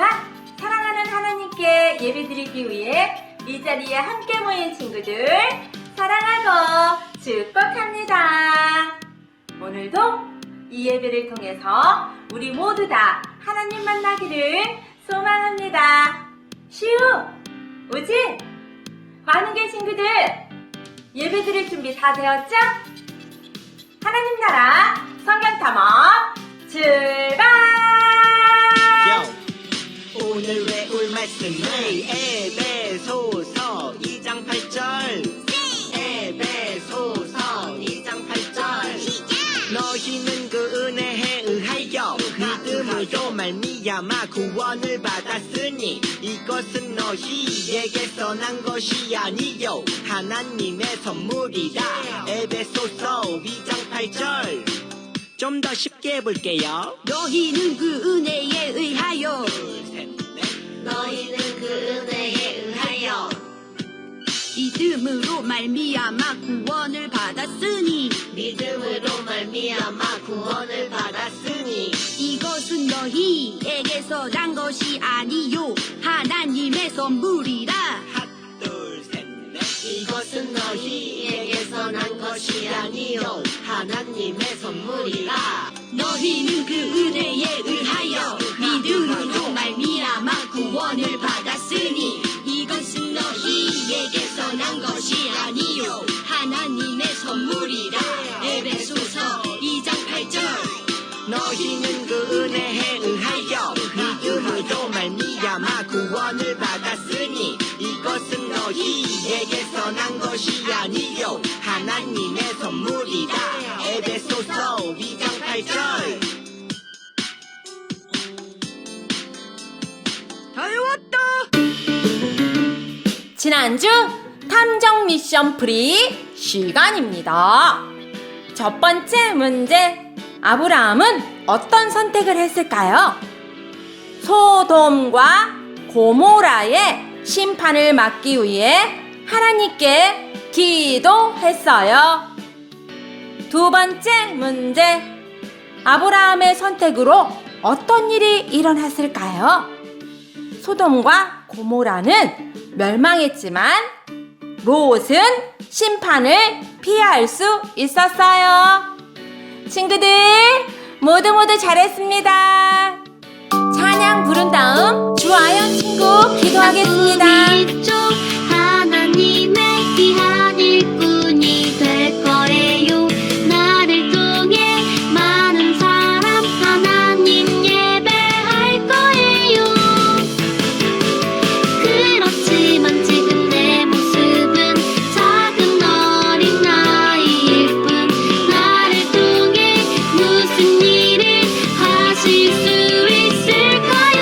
시간 사랑하는 하나님께 예배드리기 위해 이 자리에 함께 모인 친구들 사랑하고 축복합니다. 오늘도 이 예배를 통해서 우리 모두 다 하나님 만나기를 소망합니다. 시우, 우진, 관우계 친구들 예배 드릴 준비 다 되었죠? 하나님 나라 성경 탐험 출발! 오늘 외울 말씀은 에베소서 2장 8절. 에베소서 2장 8절. 너희는 그 은혜에 의하여 믿음으로 말미암아 구원을 받았으니 이것은 너희에게서 난 것이 아니요 하나님의 선물이라. 에베소서 2장 8절. 좀 더 쉽게 해볼게요. 너희는 그 은혜에 의하여 너희는 그 은혜에 의하여 믿음으로 말미암아 구원을 받았으니 믿음으로 말미암아 구원을 받았으니 이것은 너희에게서 난 것이 아니요 하나님의 선물이라. 둘, 셋, 넷. 이것은 너희에게서 난 것이 아니요 하나님의 선물이라. 너희는 그 은혜에 의하여 믿음으로 말미암아 구원을 받았으니 이것은 너희에게서 난 것이 아니요 하나님의 선물이라. 에베소서 2장 8절. 너희는 그 은혜에 의하여 믿음으로 말미암아 구원을 받았으니 이것은 너희에게서 난 것이 아니요 하나님의 선물이다. 에베소서 2장 8절. 다 외웠다. 지난주 탐정 미션 프리 시간입니다. 첫 번째 문제, 아브라함은 어떤 선택을 했을까요? 소돔과 고모라의 심판을 막기 위해 하나님께 기도했어요. 두 번째 문제, 아브라함의 선택으로 어떤 일이 일어났을까요? 소돔과 고모라는 멸망했지만 롯은 심판을 피할 수 있었어요. 친구들 모두 잘했습니다. 찬양 부른 다음 주아연 친구 기도하겠습니다. 하나님의 귀한 일꾼이 될 거예요. 나를 통해 많은 사람 하나님 예배할 거예요. 그렇지만 지금 내 모습은 작은 어린아이일 뿐. 나를 통해 무슨 일을 하실 수 있을까요?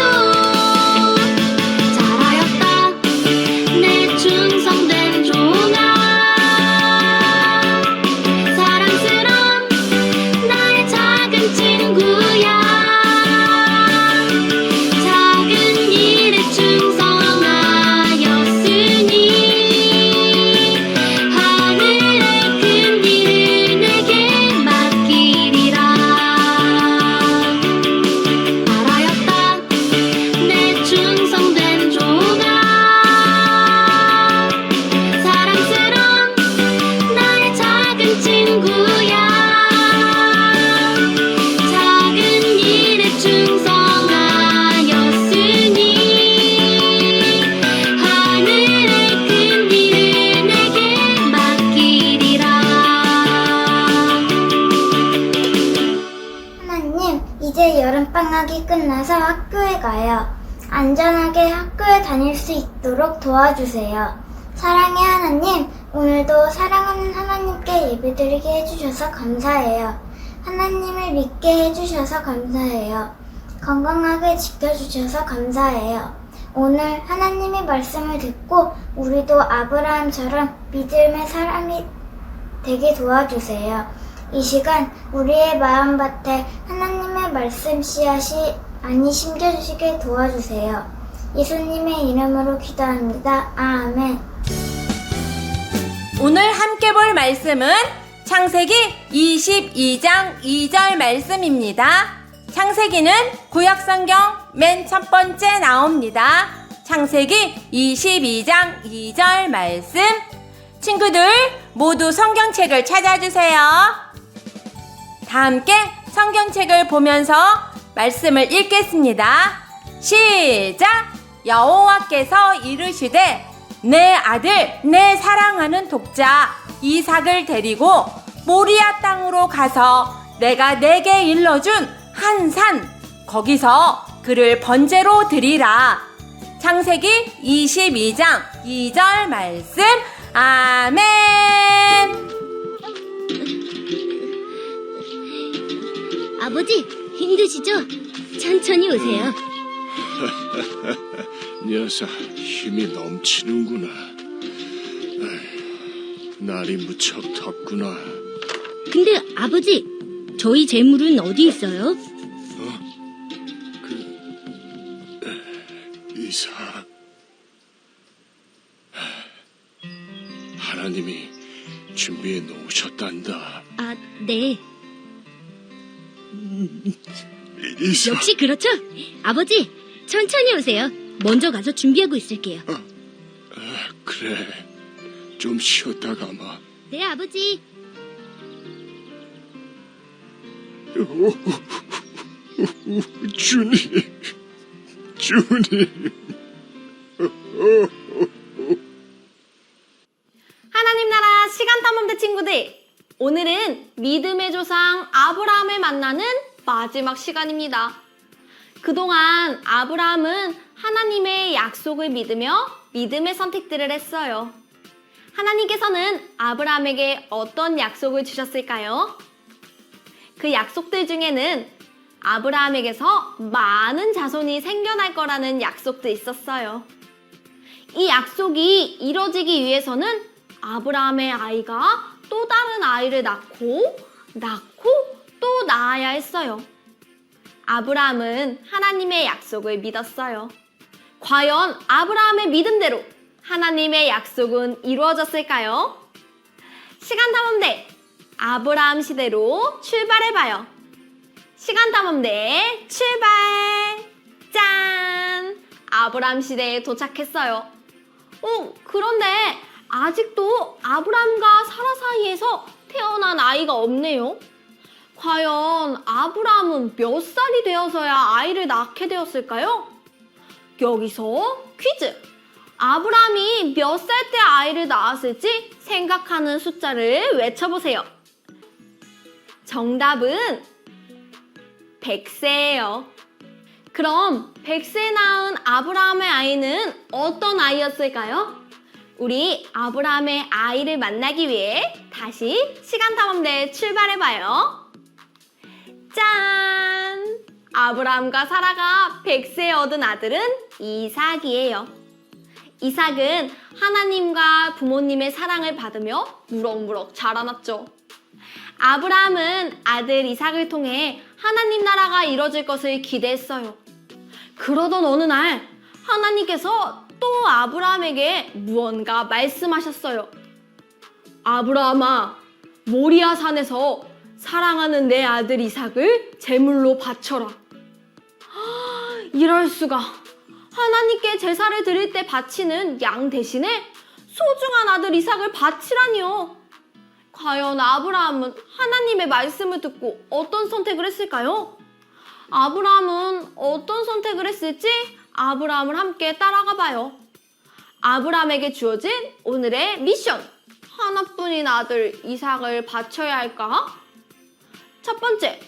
잘하였다 내 충성된 종아. 사랑스런 나의 작은 친구야. 작은 일에 충성하였으니 하늘의 큰 일을 내게 맡기리라. 알아였다 내 충성된 종아. 사랑스런 나의 작은 친구야. 작은 일에 충성하였으니 하늘의 큰 일을 내게 맡기리라. 하나님, 이제 여름방학이 끝나서 학교에 가요. 안전하게 학교에 다닐 수 있도록 도와주세요. 사랑의 하나님, 오늘도 사랑하는 하나님께 예배드리게 해주셔서 감사해요. 하나님을 믿게 해주셔서 감사해요. 건강하게 지켜주셔서 감사해요. 오늘 하나님의 말씀을 듣고 우리도 아브라함처럼 믿음의 사람이 되게 도와주세요. 이 시간 우리의 마음밭에 하나님의 말씀 씨앗이 많이 심겨주시게 도와주세요. 예수님의 이름으로 기도합니다. 아멘. 오늘 함께 볼 말씀은 창세기 22장 2절 말씀입니다. 창세기는 구약성경 맨 첫 번째 나옵니다. 창세기 22장 2절 말씀. 친구들 모두 성경책을 찾아주세요. 다 함께 성경책을 보면서 말씀을 읽겠습니다. 시작! 여호와께서 이르시되 내 아들 내 사랑하는 독자 이삭을 데리고 모리아 땅으로 가서 내가 내게 일러준 한 산 거기서 그를 번제로 드리라. 창세기 22장 2절 말씀. 아멘. 아버지, 힘드시죠? 천천히 오세요. 녀석 힘이 넘치는구나. 아휴, 날이 무척 덥구나. 근데 아버지, 저희 재물은 어디 있어요? 이삭, 하나님이 준비해 놓으셨단다. 아, 네. 이삭, 역시 그렇죠? 아버지, 천천히 오세요. 먼저 가서 준비하고 있을게요. 그래, 좀 쉬었다 가마. 네, 아버지. 주님, 주님. 하나님 나라 시간 탐험대 친구들, 오늘은 믿음의 조상 아브라함을 만나는 마지막 시간입니다. 그동안 아브라함은 하나님의 약속을 믿으며 믿음의 선택들을 했어요. 하나님께서는 아브라함에게 어떤 약속을 주셨을까요? 그 약속들 중에는 아브라함에게서 많은 자손이 생겨날 거라는 약속도 있었어요. 이 약속이 이뤄지기 위해서는 아브라함의 아이가 또 다른 아이를 낳고 또 낳아야 했어요. 아브라함은 하나님의 약속을 믿었어요. 과연 아브라함의 믿음대로 하나님의 약속은 이루어졌을까요? 시간탐험대 아브라함 시대로 출발해봐요. 시간탐험대 출발! 짠! 아브라함 시대에 도착했어요. 그런데 아직도 아브라함과 사라 사이에서 태어난 아이가 없네요. 과연 아브라함은 몇 살이 되어서야 아이를 낳게 되었을까요? 여기서 퀴즈! 아브라함이 몇 살 때 아이를 낳았을지 생각하는 숫자를 외쳐보세요. 정답은 100세예요. 그럼 100세에 낳은 아브라함의 아이는 어떤 아이였을까요? 우리 아브라함의 아이를 만나기 위해 다시 시간탐험대에 출발해봐요. 짠! 아브라함과 사라가 100세에 얻은 아들은 이삭이에요. 이삭은 하나님과 부모님의 사랑을 받으며 무럭무럭 자라났죠. 아브라함은 아들 이삭을 통해 하나님 나라가 이뤄질 것을 기대했어요. 그러던 어느 날 하나님께서 또 아브라함에게 무언가 말씀하셨어요. 아브라함아, 모리아 산에서 사랑하는 내 아들 이삭을 제물로 바쳐라. 이럴 수가. 하나님께 제사를 드릴 때 바치는 양 대신에 소중한 아들 이삭을 바치라니요. 과연 아브라함은 하나님의 말씀을 듣고 어떤 선택을 했을까요? 아브라함은 어떤 선택을 했을지 아브라함을 함께 따라가 봐요. 아브라함에게 주어진 오늘의 미션. 하나뿐인 아들 이삭을 바쳐야 할까? 첫 번째,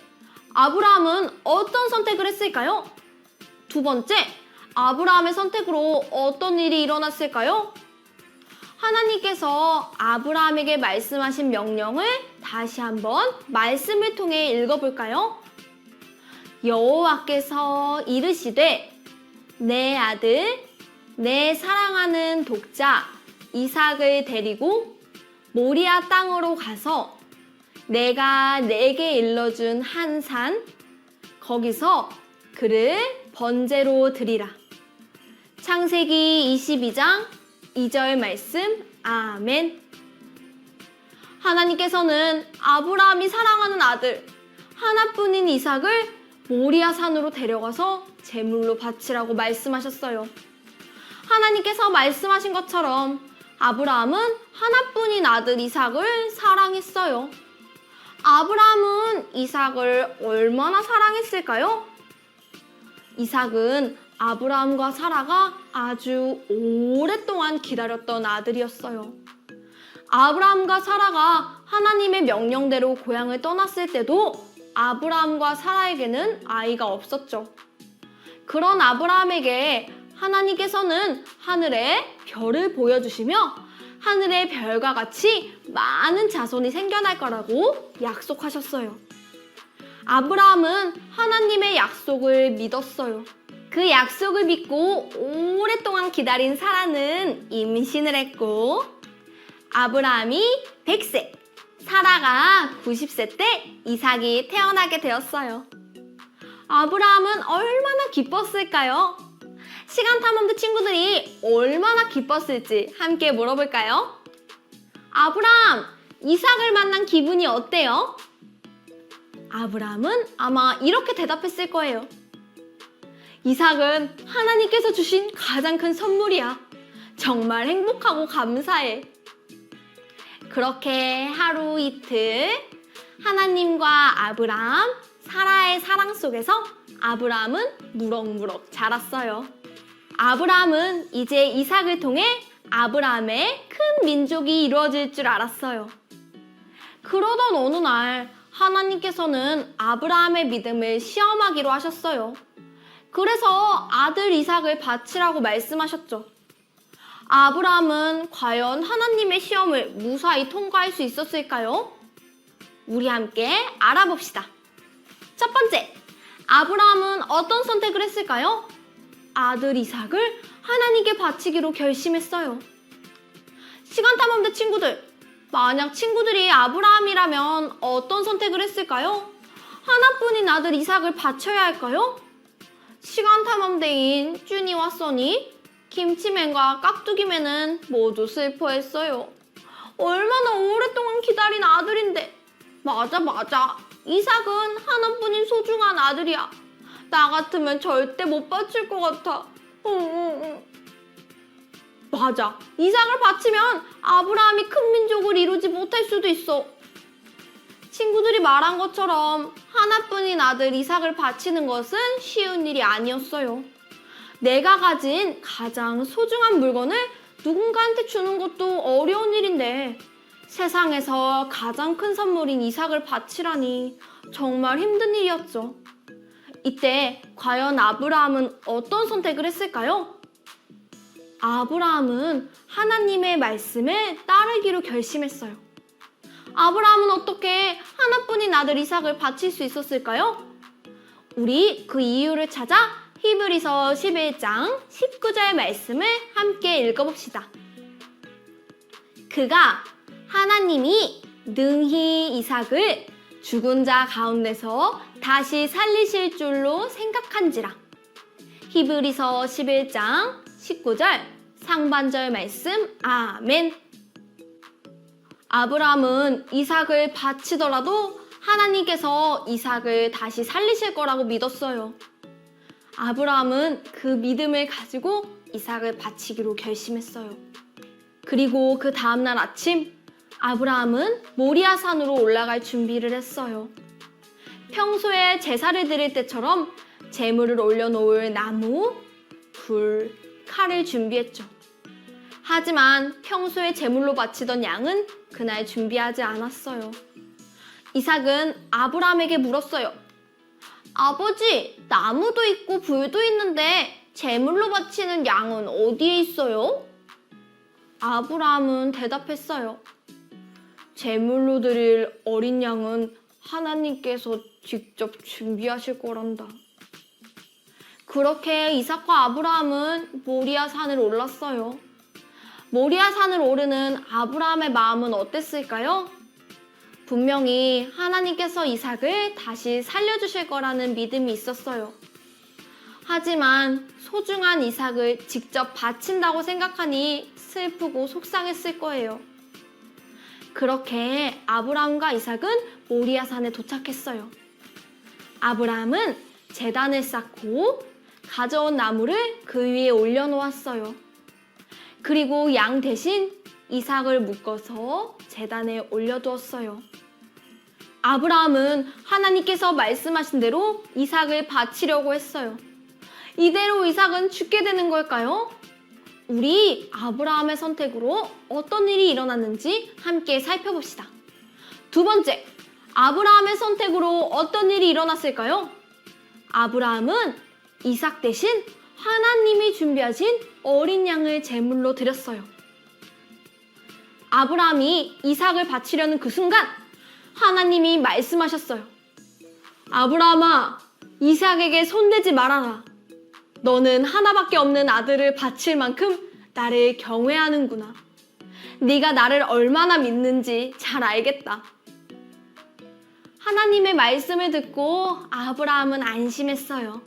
아브라함은 어떤 선택을 했을까요? 두 번째, 아브라함의 선택으로 어떤 일이 일어났을까요? 하나님께서 아브라함에게 말씀하신 명령을 다시 한번 말씀을 통해 읽어볼까요? 여호와께서 이르시되 내 아들 내 사랑하는 독자 이삭을 데리고 모리아 땅으로 가서 내가 내게 일러준 한 산 거기서 그를 번제로 드리라. 창세기 22장 2절 말씀. 아멘. 하나님께서는 아브라함이 사랑하는 아들 하나뿐인 이삭을 모리아 산으로 데려가서 제물로 바치라고 말씀하셨어요. 하나님께서 말씀하신 것처럼 아브라함은 하나뿐인 아들 이삭을 사랑했어요. 아브라함은 이삭을 얼마나 사랑했을까요? 이삭은 아브라함과 사라가 아주 오랫동안 기다렸던 아들이었어요. 아브라함과 사라가 하나님의 명령대로 고향을 떠났을 때도 아브라함과 사라에게는 아이가 없었죠. 그런 아브라함에게 하나님께서는 하늘에 별을 보여주시며 하늘의 별과 같이 많은 자손이 생겨날 거라고 약속하셨어요. 아브라함은 하나님의 약속을 믿었어요. 그 약속을 믿고 오랫동안 기다린 사라는 임신을 했고 아브라함이 100세, 사라가 90세 때 이삭이 태어나게 되었어요. 아브라함은 얼마나 기뻤을까요? 시간 탐험대 친구들이 얼마나 기뻤을지 함께 물어볼까요? 아브라함, 이삭을 만난 기분이 어때요? 아브라함은 아마 이렇게 대답했을 거예요. 이삭은 하나님께서 주신 가장 큰 선물이야. 정말 행복하고 감사해. 그렇게 하루 이틀 하나님과 아브라함, 사라의 사랑 속에서 아브라함은 무럭무럭 자랐어요. 아브라함은 이제 이삭을 통해 아브라함의 큰 민족이 이루어질 줄 알았어요. 그러던 어느 날 하나님께서는 아브라함의 믿음을 시험하기로 하셨어요. 그래서 아들 이삭을 바치라고 말씀하셨죠. 아브라함은 과연 하나님의 시험을 무사히 통과할 수 있었을까요? 우리 함께 알아봅시다. 첫 번째, 아브라함은 어떤 선택을 했을까요? 아들 이삭을 하나님께 바치기로 결심했어요. 시간 탐험대 친구들, 만약 친구들이 아브라함이라면 어떤 선택을 했을까요? 하나뿐인 아들 이삭을 바쳐야 할까요? 시간 탐험대인 쭈니와 써니, 김치맨과 깍두기맨은 모두 슬퍼했어요. 얼마나 오랫동안 기다린 아들인데. 맞아. 이삭은 하나뿐인 소중한 아들이야. 나 같으면 절대 못 바칠 것 같아. 맞아. 이삭을 바치면 아브라함이 큰 민족을 이루지 못할 수도 있어. 친구들이 말한 것처럼 하나뿐인 아들 이삭을 바치는 것은 쉬운 일이 아니었어요. 내가 가진 가장 소중한 물건을 누군가한테 주는 것도 어려운 일인데 세상에서 가장 큰 선물인 이삭을 바치라니 정말 힘든 일이었죠. 이때 과연 아브라함은 어떤 선택을 했을까요? 아브라함은 하나님의 말씀을 따르기로 결심했어요. 아브라함은 어떻게 하나뿐인 아들 이삭을 바칠 수 있었을까요? 우리 그 이유를 찾아 히브리서 11장 19절 말씀을 함께 읽어봅시다. 그가 하나님이 능히 이삭을 죽은 자 가운데서 다시 살리실 줄로 생각한지라. 히브리서 11장 19절 상반절 말씀 아멘. 아브라함은 이삭을 바치더라도 하나님께서 이삭을 다시 살리실 거라고 믿었어요. 아브라함은 그 믿음을 가지고 이삭을 바치기로 결심했어요. 그리고 그 다음날 아침 아브라함은 모리아 산으로 올라갈 준비를 했어요. 평소에 제사를 드릴 때처럼 제물을 올려놓을 나무, 불, 칼을 준비했죠. 하지만 평소에 제물로 바치던 양은 그날 준비하지 않았어요. 이삭은 아브라함에게 물었어요. 아버지, 나무도 있고 불도 있는데 제물로 바치는 양은 어디에 있어요? 아브라함은 대답했어요. 제물로 드릴 어린 양은 하나님께서 직접 준비하실 거란다. 그렇게 이삭과 아브라함은 모리아 산을 올랐어요. 모리아 산을 오르는 아브라함의 마음은 어땠을까요? 분명히 하나님께서 이삭을 다시 살려주실 거라는 믿음이 있었어요. 하지만 소중한 이삭을 직접 바친다고 생각하니 슬프고 속상했을 거예요. 그렇게 아브라함과 이삭은 모리아 산에 도착했어요. 아브라함은 제단을 쌓고 가져온 나무를 그 위에 올려놓았어요. 그리고 양 대신 이삭을 묶어서 제단에 올려두었어요. 아브라함은 하나님께서 말씀하신 대로 이삭을 바치려고 했어요. 이대로 이삭은 죽게 되는 걸까요? 우리 아브라함의 선택으로 어떤 일이 일어났는지 함께 살펴봅시다. 두 번째, 아브라함의 선택으로 어떤 일이 일어났을까요? 아브라함은 이삭 대신 하나님이 준비하신 어린 양을 제물로 드렸어요. 아브라함이 이삭을 바치려는 그 순간 하나님이 말씀하셨어요. 아브라함아, 이삭에게 손대지 말아라. 너는 하나밖에 없는 아들을 바칠 만큼 나를 경외하는구나. 네가 나를 얼마나 믿는지 잘 알겠다. 하나님의 말씀을 듣고 아브라함은 안심했어요.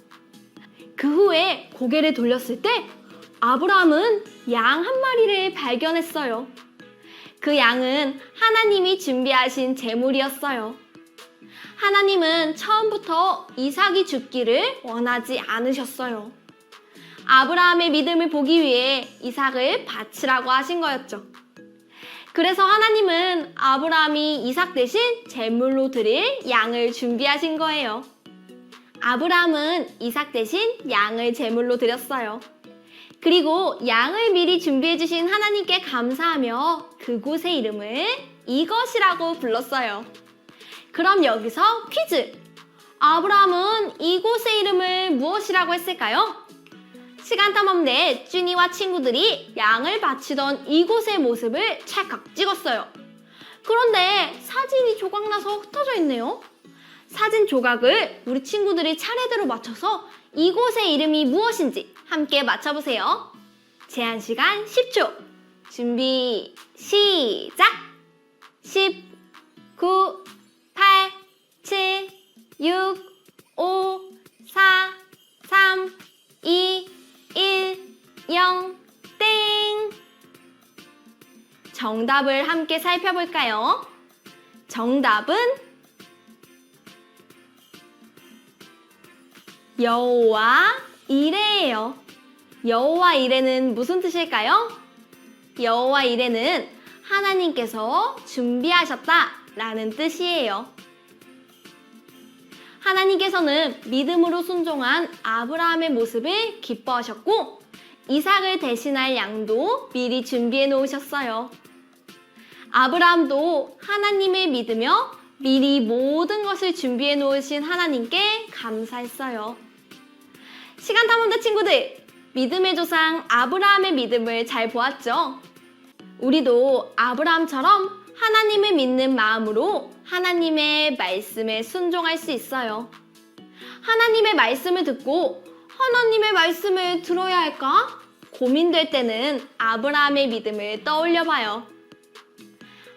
그 후에 고개를 돌렸을 때 아브라함은 양 한 마리를 발견했어요. 그 양은 하나님이 준비하신 제물이었어요. 하나님은 처음부터 이삭이 죽기를 원하지 않으셨어요. 아브라함의 믿음을 보기 위해 이삭을 바치라고 하신 거였죠. 그래서 하나님은 아브라함이 이삭 대신 제물로 드릴 양을 준비하신 거예요. 아브라함은 이삭 대신 양을 제물로 드렸어요. 그리고 양을 미리 준비해 주신 하나님께 감사하며 그곳의 이름을 이것이라고 불렀어요. 그럼 여기서 퀴즈! 아브라함은 이곳의 이름을 무엇이라고 했을까요? 시간탐험대 쭈니와 친구들이 양을 바치던 이곳의 모습을 찰칵 찍었어요. 그런데 사진이 조각나서 흩어져 있네요. 사진 조각을 우리 친구들이 차례대로 맞춰서 이곳의 이름이 무엇인지 함께 맞춰보세요. 제한 시간 10초. 준비, 시작! 10, 9, 8, 7, 6, 5, 4, 3, 2, 1, 0, 땡! 정답을 함께 살펴볼까요? 정답은 여호와 이레예요. 여호와 이레는 무슨 뜻일까요? 여호와 이레는 하나님께서 준비하셨다라는 뜻이에요. 하나님께서는 믿음으로 순종한 아브라함의 모습을 기뻐하셨고 이삭을 대신할 양도 미리 준비해 놓으셨어요. 아브라함도 하나님을 믿으며 미리 모든 것을 준비해 놓으신 하나님께 감사했어요. 시간탐험대 친구들, 믿음의 조상 아브라함의 믿음을 잘 보았죠? 우리도 아브라함처럼 하나님을 믿는 마음으로 하나님의 말씀에 순종할 수 있어요. 하나님의 말씀을 듣고 하나님의 말씀을 들어야 할까? 고민될 때는 아브라함의 믿음을 떠올려 봐요.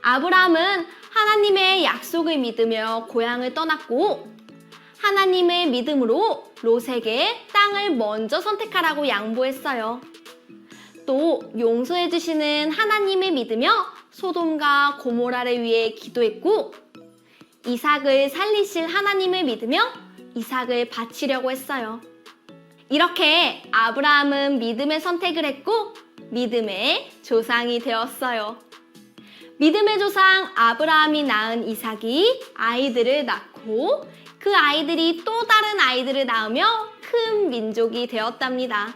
아브라함은 하나님의 약속을 믿으며 고향을 떠났고 하나님의 믿음으로 롯에게 땅을 먼저 선택하라고 양보했어요. 또 용서해 주시는 하나님을 믿으며 소돔과 고모라를 위해 기도했고 이삭을 살리실 하나님을 믿으며 이삭을 바치려고 했어요. 이렇게 아브라함은 믿음의 선택을 했고 믿음의 조상이 되었어요. 믿음의 조상 아브라함이 낳은 이삭이 아이들을 낳고 그 아이들이 또 다른 아이들을 낳으며 큰 민족이 되었답니다.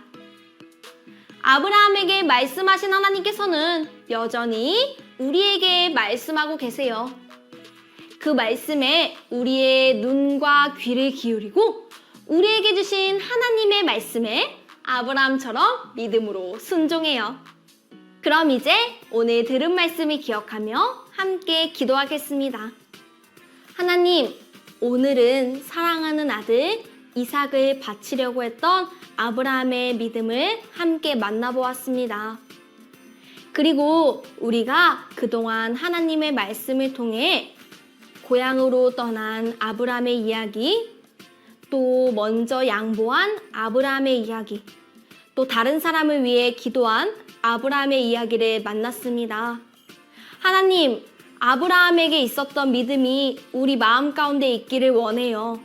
아브라함에게 말씀하신 하나님께서는 여전히 우리에게 말씀하고 계세요. 그 말씀에 우리의 눈과 귀를 기울이고 우리에게 주신 하나님의 말씀에 아브라함처럼 믿음으로 순종해요. 그럼 이제 오늘 들은 말씀을 기억하며 함께 기도하겠습니다. 하나님, 오늘은 사랑하는 아들 이삭을 바치려고 했던 아브라함의 믿음을 함께 만나보았습니다. 그리고 우리가 그동안 하나님의 말씀을 통해 고향으로 떠난 아브라함의 이야기, 또 먼저 양보한 아브라함의 이야기, 또 다른 사람을 위해 기도한 아브라함의 이야기를 만났습니다. 하나님, 아브라함에게 있었던 믿음이 우리 마음 가운데 있기를 원해요.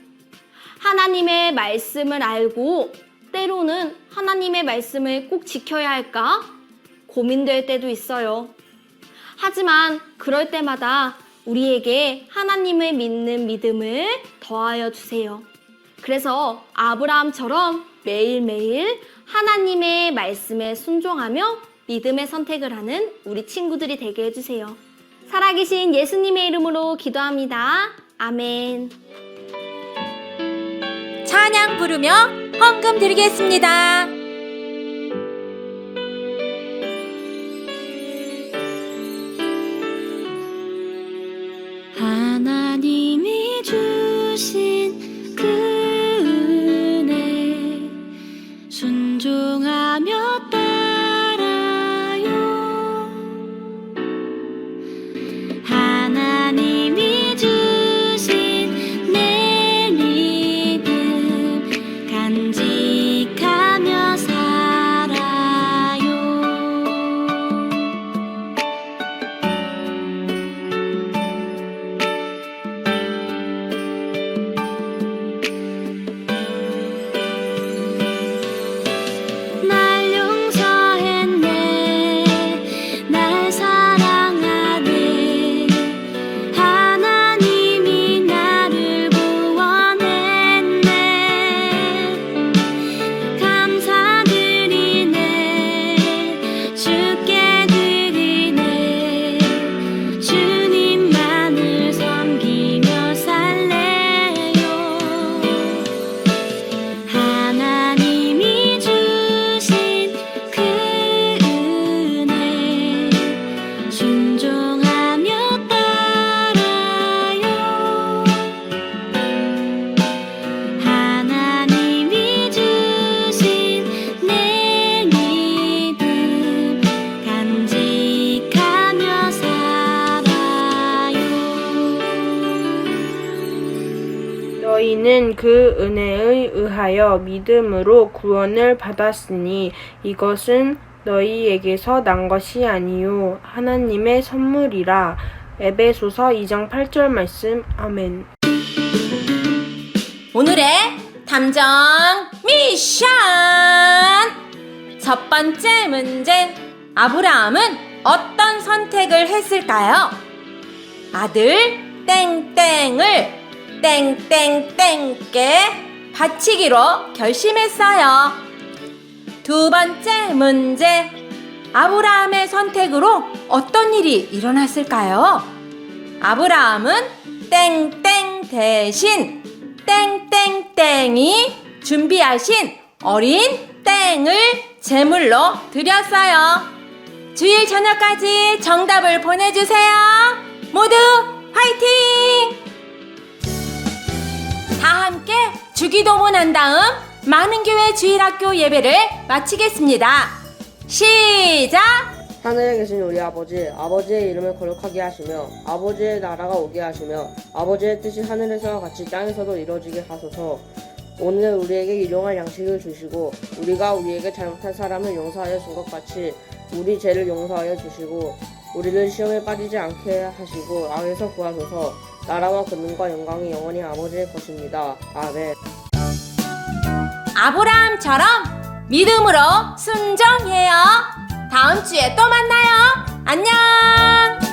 하나님의 말씀을 알고 때로는 하나님의 말씀을 꼭 지켜야 할까 고민될 때도 있어요. 하지만 그럴 때마다 우리에게 하나님을 믿는 믿음을 더하여 주세요. 그래서 아브라함처럼 매일매일 하나님의 말씀에 순종하며 믿음의 선택을 하는 우리 친구들이 되게 해주세요. 살아계신 예수님의 이름으로 기도합니다. 아멘. 찬양 부르며 헌금 드리겠습니다. 하나님이 주신 그 은혜 순종하며 따라요. 하나님이 주신 내 믿음 간직하며 살아요. 날 용서했네, 날 사랑하네, 하나님이 나를 구원했네. 감사드리네, 주께 드리네, 주님만을 섬기며 살래요. 하나님이 주신 그 은혜 순종하며 따라요. 하나님이 주신 내 믿음 간직하며 살아요. 너희는 그 은혜에 의하여 믿음으로 구원을 받았으니 이것은 너희에게서 난 것이 아니요 하나님의 선물이라. 에베소서 2장 8절 말씀. 아멘. 오늘의 탐정 미션! 첫 번째 문제. 아브라함은 어떤 선택을 했을까요? 아들 땡땡을 땡땡땡께 바치기로 결심했어요. 두 번째 문제. 아브라함의 선택으로 어떤 일이 일어났을까요? 아브라함은 땡땡 대신 땡땡땡이 준비하신 어린 땡을 제물로 드렸어요. 주일 저녁까지 정답을 보내주세요. 모두 화이팅! 다 함께 주기도문 한 다음 많은교회 주일학교 예배를 마치겠습니다. 시작! 하늘에 계신 우리 아버지, 아버지의 이름을 거룩하게 하시며 아버지의 나라가 오게 하시며 아버지의 뜻이 하늘에서와 같이 땅에서도 이루어지게 하소서. 오늘 우리에게 일용할 양식을 주시고 우리가 우리에게 잘못한 사람을 용서하여 준 것 같이 우리 죄를 용서하여 주시고 우리를 시험에 빠지지 않게 하시고 악에서 구하소서. 나라와 권능과 영광이 영원히 아버지의 것입니다. 아멘. 아브라함처럼 믿음으로 순종해요. 다음 주에 또 만나요. 안녕!